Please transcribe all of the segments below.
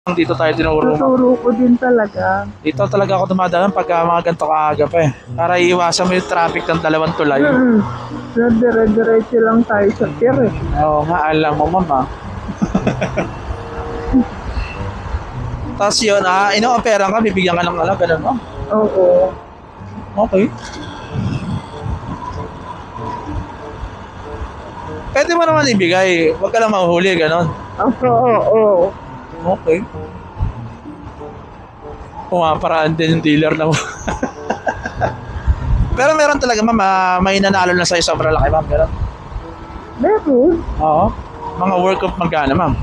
Dito tayo tinuro mo. Tuturo ko din talaga. Dito talaga ako dumadaan pagka mga ganito kaaga pa eh. Para iiwasan mo yung traffic ng dalawang tulay. Na dire-diretso lang tayo sa pier eh. Oo nga, alam mo mama. Tapos yun, ino-opera ka, bibigyan ka ng ganun mo. Oo. Okay. Pwede mo naman ibigay, huwag ka lang mahuhuli, ganun. Oo. Okay. Pumaparaan din yung dealer na mo. Pero meron talaga ma'am, may nanalo na sa'yo sobrang laki ma'am, meron? Meron. Oo. Mga work of magkano ma'am?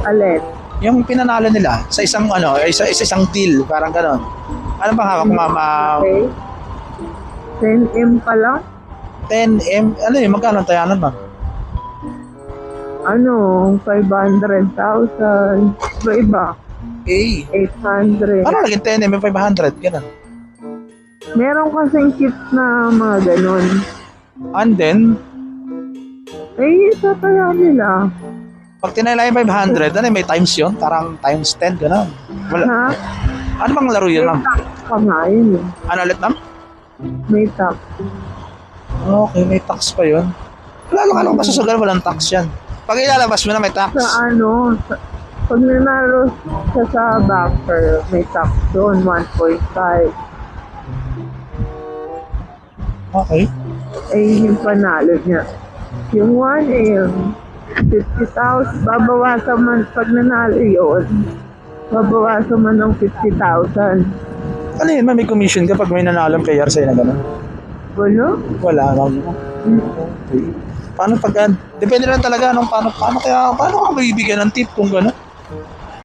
Alin? Yung pinanalo nila sa isang isang deal, parang gano'n. Ano bang hawak mama? Okay. 10M pa lang? 10M, ano yun, magkano ang tayanan ma'am? Ano, 500,000. Iba, Eh, 800. ano naging 10M, 500, gano'n. Meron kasing kit na mga ganun. And then, Isa kaya nila. pag tinala yung 500, ano may times yun? Parang times 10, gano'n. Wala. Ha? Ano bang laro yun ma'am? Pa nga yun eh. Ano ulit ma'am? May tax. Okay, may tax pa yun. Lalo ka lang masusugal, walang tax yan. Pag ilalabas mo na may tax. Sa pag nanalo siya sa backer, may tax doon, 1.5. Okay. Yung panalo niya. Yung 1 50,000, babawasan man, pag nanalo yun, babawasan man ng 50,000. Ano yun, ma'am? May commission ka pag may nanalong player sa'yo na gano'n? Wala? Wala, ma'am. Okay. Paano pag, depende lang talaga paano ka mabibigyan ng tip kung gano'n?